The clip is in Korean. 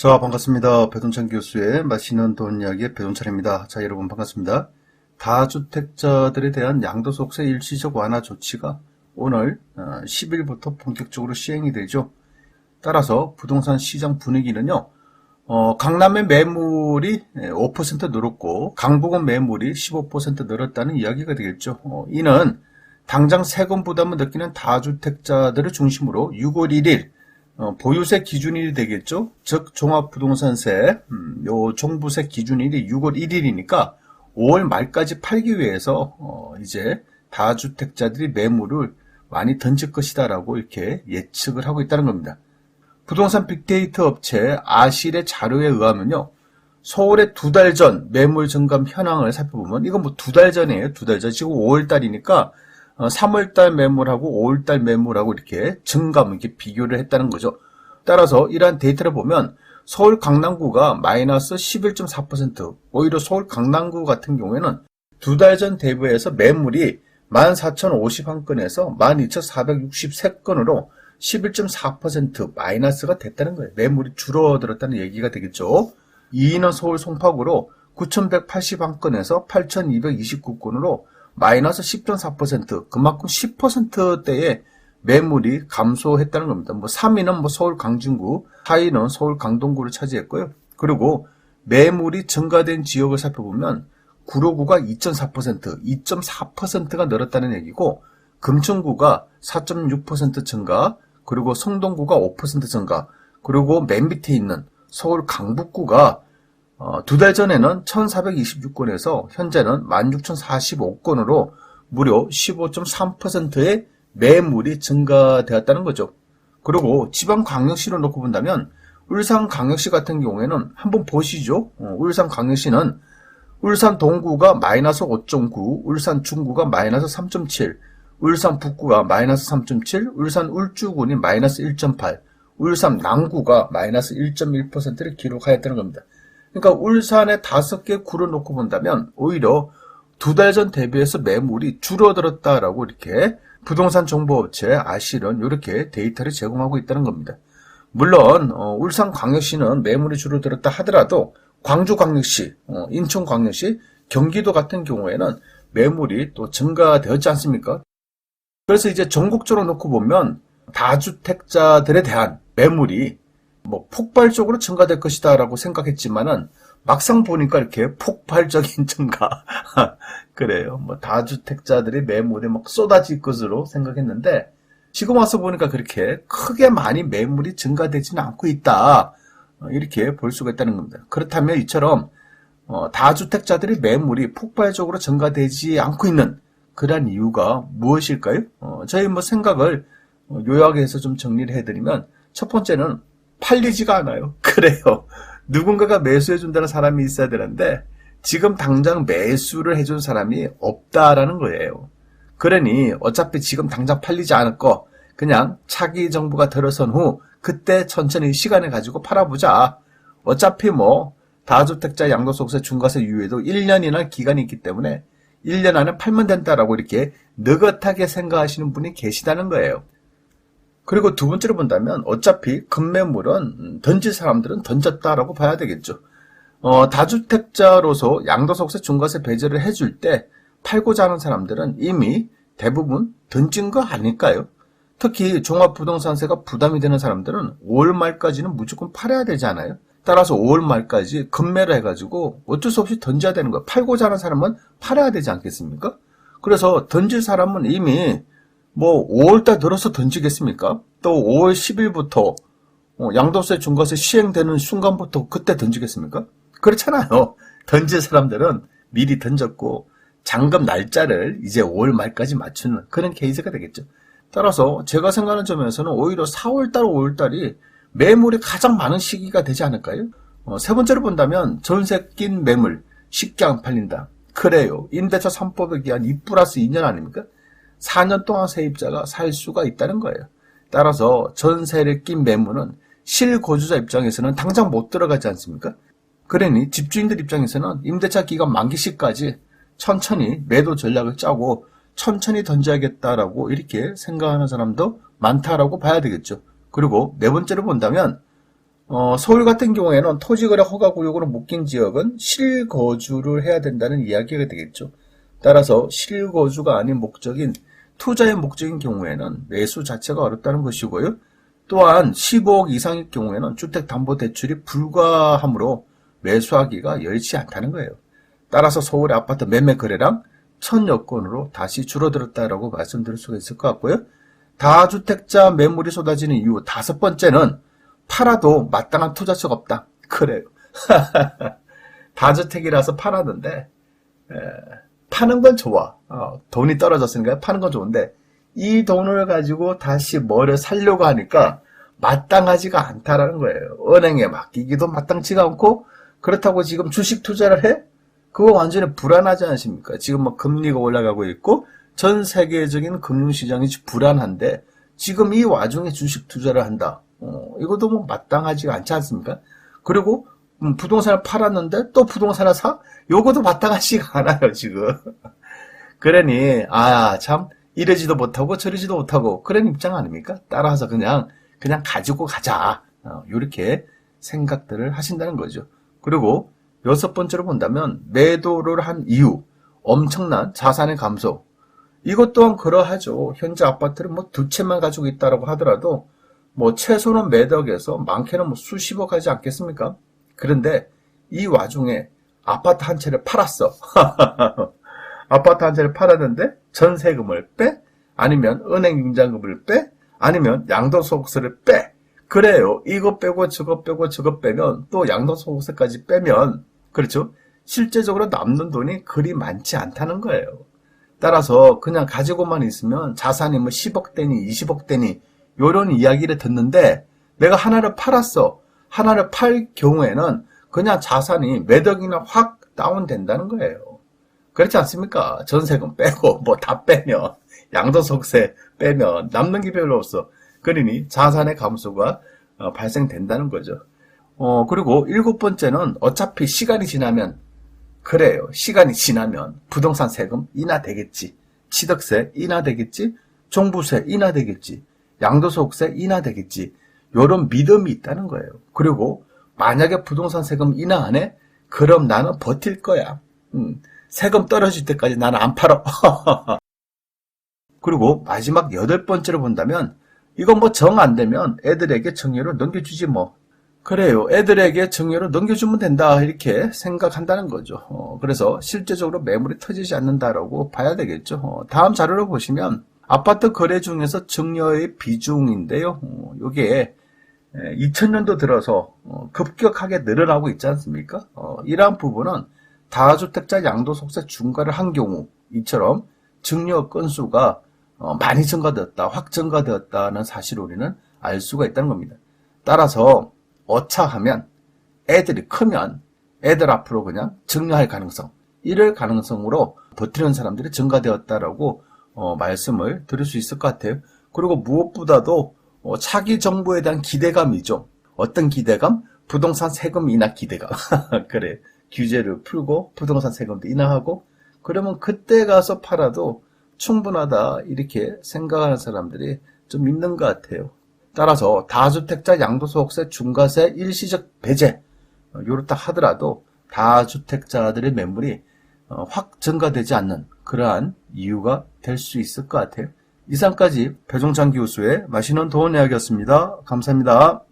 자, 반갑습니다. 배돈찬 교수의 맛있는 돈 이야기의 배돈찬입니다. 자, 여러분 반갑습니다. 다주택자들에 대한 양도소득세 일시적 완화 조치가 오늘 10일부터 본격적으로 시행이 되죠. 따라서 부동산 시장 분위기는요, 강남의 매물이 5% 늘었고 강북은 매물이 15% 늘었다는 이야기가 되겠죠. 이는 당장 세금 부담을 느끼는 다주택자들을 중심으로 6월 1일 보유세 기준일이 되겠죠. 즉 종합부동산세 요 종부세 기준일이 6월 1일이니까 5월 말까지 팔기 위해서 이제 다주택자들이 매물을 많이 던질 것이다라고 이렇게 예측을 하고 있다는 겁니다. 부동산 빅데이터 업체 아실의 자료에 의하면요, 서울의 2달 전 매물 증감 현황을 살펴보면, 이건 뭐 2달 전이에요. 2달 전. 지금 5월 달이니까 3월달 매물하고 5월달 매물하고 이렇게 증감, 이렇게 비교를 했다는 거죠. 따라서 이러한 데이터를 보면 서울 강남구가 마이너스 11.4%, 오히려 서울 강남구 같은 경우에는 2달 전 대비해서 매물이 14,051건에서 12,463건으로 11.4% 마이너스가 됐다는 거예요. 매물이 줄어들었다는 얘기가 되겠죠. 2위는 서울 송파구로 9,181건에서 8,229건으로 마이너스 10.4%, 그만큼 10%대의 매물이 감소했다는 겁니다. 3위는 서울 강진구, 4위는 서울 강동구를 차지했고요. 그리고 매물이 증가된 지역을 살펴보면 구로구가 2.4%, 2.4%가 늘었다는 얘기고, 금천구가 4.6% 증가, 그리고 성동구가 5% 증가, 그리고 맨 밑에 있는 서울 강북구가 2달 전에는 1,426건에서 현재는 16,045건으로 무려 15.3%의 매물이 증가되었다는 거죠. 그리고 지방광역시로 놓고 본다면 울산광역시 같은 경우에는 한번 보시죠. 울산광역시는 울산 동구가 마이너스 5.9, 울산 중구가 마이너스 3.7, 울산 북구가 마이너스 3.7, 울산 울주군이 마이너스 1.8, 울산 남구가 마이너스 1.1%를 기록하였다는 겁니다. 그러니까 울산의 5개 구를 놓고 본다면 오히려 2달 전 대비해서 매물이 줄어들었다라고 이렇게 부동산 정보업체 아실은 이렇게 데이터를 제공하고 있다는 겁니다. 물론 울산광역시는 매물이 줄어들었다 하더라도 광주광역시, 인천광역시, 경기도 같은 경우에는 매물이 또 증가되었지 않습니까? 그래서 이제 전국적으로 놓고 보면 다주택자들에 대한 매물이 폭발적으로 증가될 것이다 라고 생각했지만은 막상 보니까 이렇게 폭발적인 증가 그래요. 다주택자들의 매물이 막 쏟아질 것으로 생각했는데 지금 와서 보니까 그렇게 크게 많이 매물이 증가되지는 않고 있다, 이렇게 볼 수가 있다는 겁니다. 그렇다면 이처럼 다주택자들의 매물이 폭발적으로 증가되지 않고 있는 그런 이유가 무엇일까요? 저희 생각을 요약해서 좀 정리를 해드리면, 첫 번째는 팔리지가 않아요. 그래요. 누군가가 매수해준다는 사람이 있어야 되는데 지금 당장 매수를 해준 사람이 없다라는 거예요. 그러니 어차피 지금 당장 팔리지 않을 거 그냥 차기 정부가 들어선 후 그때 천천히 시간을 가지고 팔아보자. 어차피 다주택자 양도소득세 중과세 유예도 1년이나 기간이 있기 때문에 1년 안에 팔면 된다라고 이렇게 느긋하게 생각하시는 분이 계시다는 거예요. 그리고 두 번째로 본다면 어차피 급매물은 던질 사람들은 던졌다라고 봐야 되겠죠. 다주택자로서 양도소득세 중과세 배제를 해줄 때 팔고자 하는 사람들은 이미 대부분 던진 거 아닐까요? 특히 종합부동산세가 부담이 되는 사람들은 5월 말까지는 무조건 팔아야 되지 않아요? 따라서 5월 말까지 급매를 해가지고 어쩔 수 없이 던져야 되는 거예요. 팔고자 하는 사람은 팔아야 되지 않겠습니까? 그래서 던질 사람은 이미 5월달 들어서 던지겠습니까? 또 5월 10일부터 양도세 중과세 시행되는 순간부터 그때 던지겠습니까? 그렇잖아요. 던질 사람들은 미리 던졌고 잔금 날짜를 이제 5월 말까지 맞추는 그런 케이스가 되겠죠. 따라서 제가 생각하는 점에서는 오히려 4월달, 5월달이 매물이 가장 많은 시기가 되지 않을까요? 세 번째로 본다면 전세 낀 매물 쉽게 안 팔린다. 그래요. 임대차 3법에 기한 2+2년 아닙니까? 4년 동안 세입자가 살 수가 있다는 거예요. 따라서 전세를 낀 매물은 실거주자 입장에서는 당장 못 들어가지 않습니까? 그러니 집주인들 입장에서는 임대차 기간 만기 시까지 천천히 매도 전략을 짜고 천천히 던져야겠다라고 이렇게 생각하는 사람도 많다라고 봐야 되겠죠. 그리고 네 번째로 본다면 서울 같은 경우에는 토지거래 허가구역으로 묶인 지역은 실거주를 해야 된다는 이야기가 되겠죠. 따라서 실거주가 아닌 목적인 투자의 목적인 경우에는 매수 자체가 어렵다는 것이고요. 또한 15억 이상일 경우에는 주택담보대출이 불가하므로 매수하기가 여의치 않다는 거예요. 따라서 서울의 아파트 매매 거래량 1000여 건으로 다시 줄어들었다라고 말씀드릴 수가 있을 것 같고요. 다주택자 매물이 쏟아지는 이유 5번째는 팔아도 마땅한 투자처가 없다. 그래요. 다주택이라서 팔았는데 파는 건 좋아. 돈이 떨어졌으니까 파는 건 좋은데 이 돈을 가지고 다시 뭐를 사려고 하니까 마땅하지가 않다라는 거예요. 은행에 맡기기도 마땅치가 않고 그렇다고 지금 주식 투자를 해? 그거 완전히 불안하지 않습니까? 지금 뭐 금리가 올라가고 있고 전 세계적인 금융시장이 불안한데 지금 이 와중에 주식 투자를 한다. 이것도 뭐 마땅하지 않지 않습니까? 그리고 부동산을 팔았는데 또 부동산을 사? 요것도 마땅하지가 않아요, 지금. 그러니 참 이러지도 못하고 저러지도 못하고 그런 입장 아닙니까? 따라서 그냥 가지고 가자. 이렇게 생각들을 하신다는 거죠. 그리고 6번째로 본다면 매도를 한 이유, 엄청난 자산의 감소. 이것 또한 그러하죠. 현재 아파트를 뭐 2채만 가지고 있다라고 하더라도 뭐 최소는 매덕에서 많게는 뭐 수십억 하지 않겠습니까? 그런데 이 와중에 아파트 한 채를 팔았어. 아파트 한 채를 팔았는데 전세금을 빼? 아니면 은행 융자금을 빼? 아니면 양도소득세를 빼? 그래요. 이거 빼고 저거 빼고 저거 빼면 또 양도소득세까지 빼면 그렇죠? 실제적으로 남는 돈이 그리 많지 않다는 거예요. 따라서 그냥 가지고만 있으면 자산이 뭐 10억대니 20억대니 이런 이야기를 듣는데 내가 하나를 팔았어. 하나를 팔 경우에는 그냥 자산이 몇 억이나 확 다운된다는 거예요. 그렇지 않습니까? 전세금 빼고 뭐 다 빼면 양도소득세 빼면 남는 게 별로 없어. 그러니 자산의 감소가 발생된다는 거죠. 그리고 7번째는 어차피 시간이 지나면 그래요. 시간이 지나면 부동산 세금 인하되겠지. 취득세 인하되겠지. 종부세 인하되겠지. 양도소득세 인하되겠지. 이런 믿음이 있다는 거예요. 그리고 만약에 부동산 세금 인하 안 해? 그럼 나는 버틸 거야. 세금 떨어질 때까지 나는 안 팔아. 그리고 마지막 8번째로 본다면 이건 뭐 정 안 되면 애들에게 정리로 넘겨주지 뭐. 그래요. 애들에게 정리로 넘겨주면 된다 이렇게 생각한다는 거죠. 그래서 실제적으로 매물이 터지지 않는다라고 봐야 되겠죠. 다음 자료를 보시면 아파트 거래 중에서 증여의 비중인데요. 이게 2000년도 들어서 급격하게 늘어나고 있지 않습니까? 이러한 부분은 다주택자 양도소득세 중과를 한 경우 이처럼 증여 건수가 많이 증가되었다, 확 증가되었다는 사실을 우리는 알 수가 있다는 겁니다. 따라서 어차하면 애들이 크면 애들 앞으로 그냥 증여할 가능성, 이럴 가능성으로 버티는 사람들이 증가되었다라고 말씀을 드릴 수 있을 것 같아요. 그리고 무엇보다도 차기 정부에 대한 기대감이죠. 어떤 기대감? 부동산 세금 인하 기대감. 그래. 규제를 풀고 부동산 세금도 인하하고 그러면 그때 가서 팔아도 충분하다 이렇게 생각하는 사람들이 좀 있는 것 같아요. 따라서 다주택자 양도소득세 중과세 일시적 배제 요렇다 하더라도 다주택자들의 매물이 확 증가되지 않는 그러한 이유가 될 수 있을 것 같아요. 이상까지 배종찬 교수의 맛있는 도원 이야기였습니다. 감사합니다.